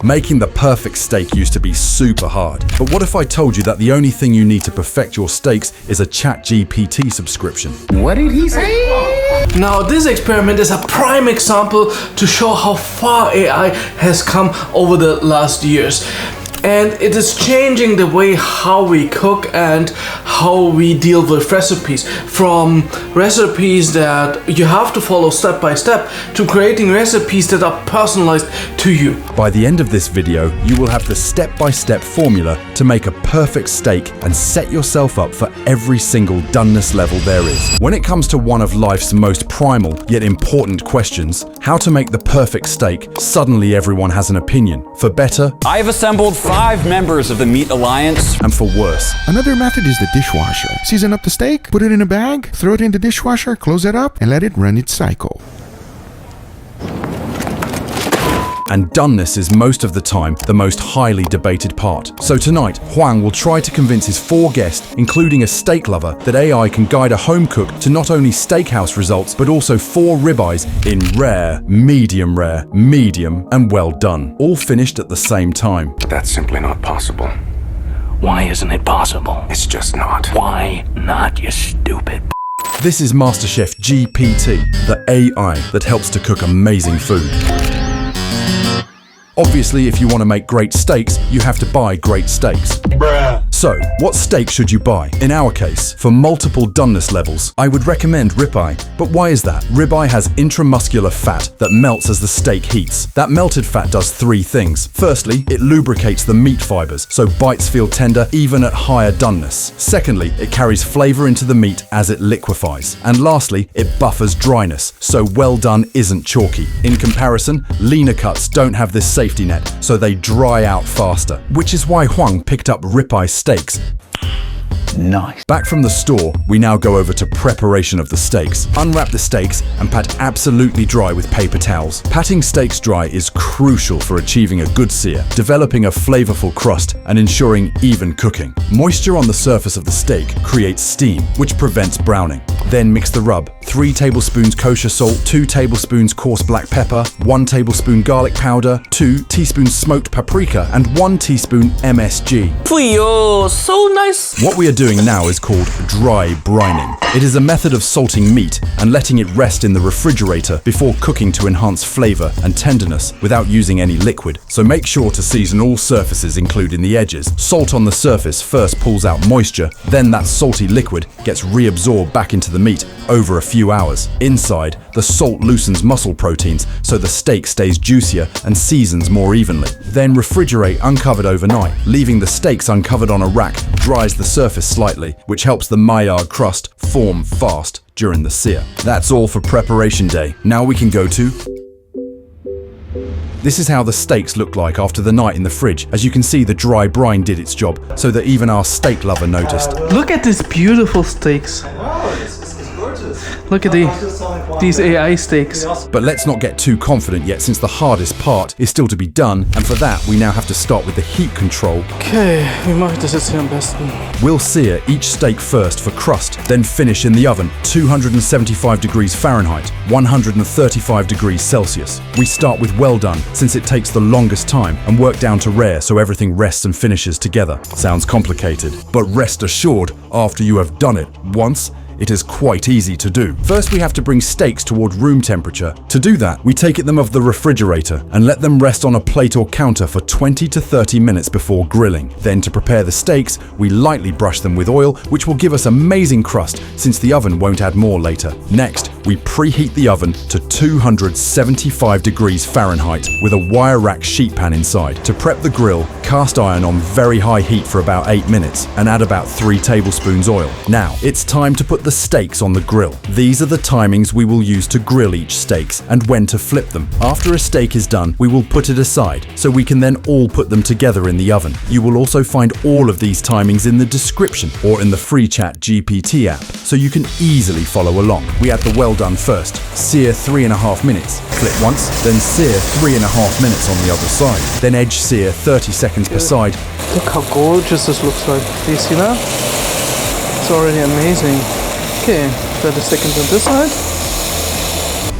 Making the perfect steak used to be super hard. But what if I told you that the only thing you need to perfect your steaks is a ChatGPT subscription? What did he say? Now this experiment is a prime example to show how far AI has come over the last years. And it is changing the way how we cook and how we deal with recipes. From recipes that you have to follow step by step to creating recipes that are personalized to you. By the end of this video, you will have the step-by-step formula to make a perfect steak and set yourself up for every single doneness level there is. When it comes to one of life's most primal yet important questions, how to make the perfect steak, suddenly everyone has an opinion. For better, I've assembled 5 members of the Meat Alliance. And for worse. Another method is the dishwasher. Season up the steak, put it in a bag, throw it in the dishwasher, close it up, and let it run its cycle. And doneness is most of the time the most highly debated part. So tonight, Huang will try to convince his 4 guests, including a steak lover, that AI can guide a home cook to not only steakhouse results, but also 4 ribeyes in rare, medium, and well done, all finished at the same time. That's simply not possible. Why isn't it possible? It's just not. Why not, you stupid? This is MasterChef GPT, the AI that helps to cook amazing food. Obviously, if you want to make great steaks, you have to buy great steaks. So, what steak should you buy? In our case, for multiple doneness levels, I would recommend ribeye. But why is that? Ribeye has intramuscular fat that melts as the steak heats. That melted fat does 3 things. Firstly, it lubricates the meat fibers, so bites feel tender even at higher doneness. Secondly, it carries flavor into the meat as it liquefies. And lastly, it buffers dryness, so well done isn't chalky. In comparison, leaner cuts don't have this safety net, so they dry out faster, which is why Huang picked up ribeye steaks. Nice. Back from the store, we now go over to preparation of the steaks. Unwrap the steaks and pat absolutely dry with paper towels. Patting steaks dry is crucial for achieving a good sear, developing a flavorful crust, and ensuring even cooking. Moisture on the surface of the steak creates steam, which prevents browning. Then mix the rub. 3 tablespoons kosher salt, 2 tablespoons coarse black pepper, 1 tablespoon garlic powder, 2 teaspoons smoked paprika, and 1 teaspoon MSG. Yo, so nice. What we are doing now is called dry brining. It is a method of salting meat and letting it rest in the refrigerator before cooking to enhance flavor and tenderness without using any liquid. So make sure to season all surfaces, including the edges. Salt on the surface first pulls out moisture, then that salty liquid gets reabsorbed back into the meat over a few hours. Inside, the salt loosens muscle proteins so the steak stays juicier and seasons more evenly. Then refrigerate uncovered overnight. Leaving the steaks uncovered on a rack dries the surface slightly, which helps the Maillard crust form fast during the sear. That's all for preparation day. Now we can go to... This is how the steaks look like after the night in the fridge. As you can see, the dry brine did its job, so that even our steak lover noticed. Look at these beautiful steaks. Look at these AI steaks. But let's not get too confident yet, since the hardest part is still to be done, and for that we now have to start with the heat control. Okay, wie mache ich das jetzt hier am besten? We'll sear each steak first for crust, then finish in the oven, 275 degrees Fahrenheit, 135 degrees Celsius. We start with well done, since it takes the longest time, and work down to rare so everything rests and finishes together. Sounds complicated, but rest assured, after you have done it once, it is quite easy to do. First, we have to bring steaks toward room temperature. To do that, we take them off the refrigerator and let them rest on a plate or counter for 20 to 30 minutes before grilling. Then, to prepare the steaks, we lightly brush them with oil, which will give us amazing crust since the oven won't add more later. Next, we preheat the oven to 275 degrees Fahrenheit with a wire rack sheet pan inside. To prep the grill, cast iron on very high heat for about 8 minutes and add about 3 tablespoons oil. Now, it's time to put the steaks on the grill. These are the timings we will use to grill each steaks and when to flip them. After a steak is done, we will put it aside so we can then all put them together in the oven. You will also find all of these timings in the description or in the free ChatGPT app, so you can easily follow along. We add the well done first. Sear 3.5 minutes. Flip once, then sear 3.5 minutes on the other side. Then edge sear 30 seconds per side. Look how gorgeous this looks like. Do you see that? It's already amazing. Okay, 30 seconds on this side.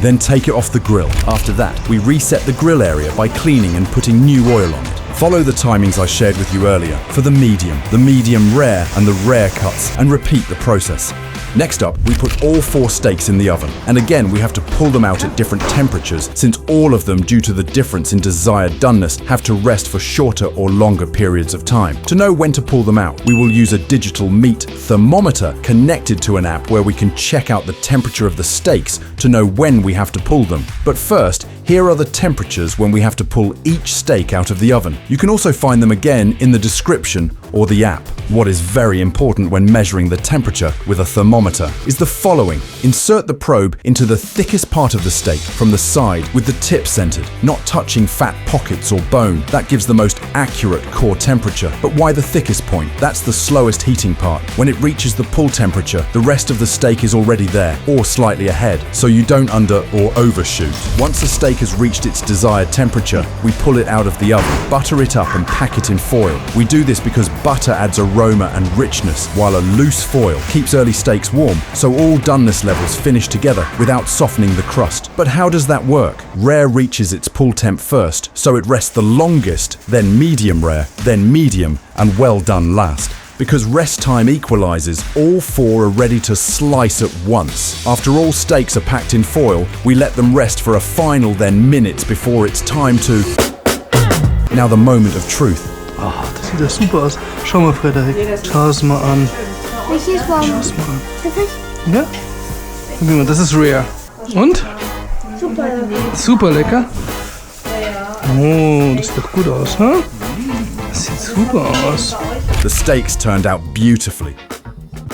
Then take it off the grill. After that, we reset the grill area by cleaning and putting new oil on it. Follow the timings I shared with you earlier for the medium rare, and the rare cuts, and repeat the process. Next up, we put all 4 steaks in the oven, and again we have to pull them out at different temperatures since all of them, due to the difference in desired doneness, have to rest for shorter or longer periods of time. To know when to pull them out, we will use a digital meat thermometer connected to an app where we can check out the temperature of the steaks to know when we have to pull them. But first, here are the temperatures when we have to pull each steak out of the oven. You can also find them again in the description or the app. What is very important when measuring the temperature with a thermometer is the following. Insert the probe into the thickest part of the steak from the side with the tip centered, not touching fat pockets or bone. That gives the most accurate core temperature. But why the thickest point? That's the slowest heating part. When it reaches the pull temperature, the rest of the steak is already there or slightly ahead, so you don't under or overshoot. Once the steak has reached its desired temperature, we pull it out of the oven, butter it up and pack it in foil. We do this because butter adds aroma and richness, while a loose foil keeps early steaks warm, so all doneness levels finish together without softening the crust. But how does that work? Rare reaches its pull temp first, so it rests the longest, then medium rare, then medium, and well done last. Because rest time equalizes, all 4 are ready to slice at once. After all steaks are packed in foil, we let them rest for a final then minutes before it's time to... Now the moment of truth. Ah, das sieht ja super aus. Schau mal, Frederik. Schau es mal an. Welches war? Schau es mal an. Ja? Guck mal, das ist rare. Und? Super. Super lecker. Oh, das sieht doch gut aus, ha? Das sieht super aus. The steaks turned out beautifully.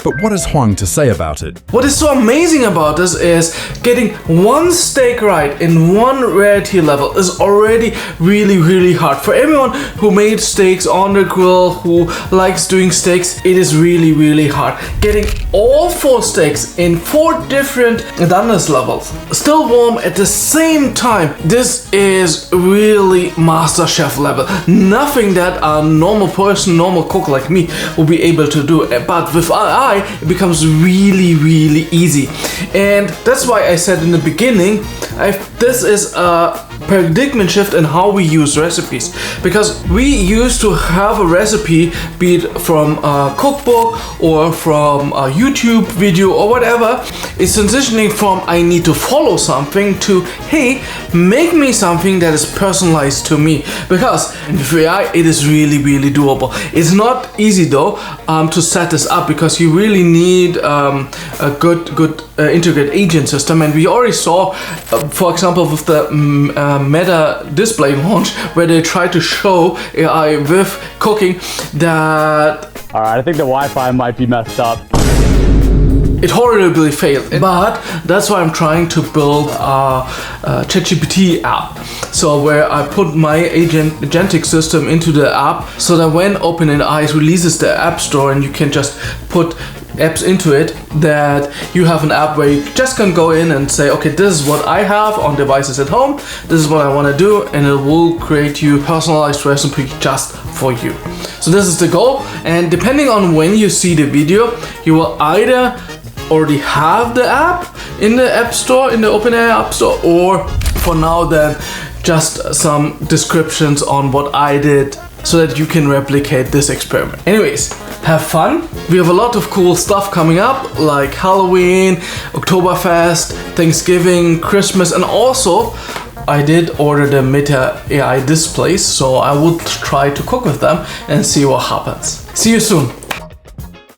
But what has Huang to say about it? What is so amazing about this is getting one steak right in one rarity level is already really hard. For everyone who made steaks on the grill, who likes doing steaks, it is really hard. Getting all 4 steaks in 4 different doneness levels, still warm at the same time, this is really master chef level. Nothing that a normal person, normal cook like me will be able to do. But with AI, it becomes really easy. And that's why I said in the beginning, this is a paradigm shift in how we use recipes, because we used to have a recipe, be it from a cookbook or from a YouTube video or whatever. It's transitioning from I need to follow something to hey, make me something that is personalized to me, because in AI it is really doable. It's not easy though to set this up, because you really need a good integrated agent system. And we already saw for example with the Meta display launch, where they try to show AI with cooking that... Alright, I think the Wi-Fi might be messed up. It horribly failed, but that's why I'm trying to build a ChatGPT app. So where I put my agentic system into the app, so that when OpenAI releases the App Store and you can just put apps into it, that you have an app where you just can go in and say, okay, this is what I have on devices at home, this is what I want to do, and it will create you a personalized recipe just for you. So this is the goal, and depending on when you see the video, you will either already have the app in the App Store, in the OpenAI App Store, or for now then just some descriptions on what I did, so that you can replicate this experiment. Anyways, have fun. We have a lot of cool stuff coming up, like Halloween, Oktoberfest, Thanksgiving, Christmas, and also I did order the Meta AI displays, so I would try to cook with them and see what happens. See you soon.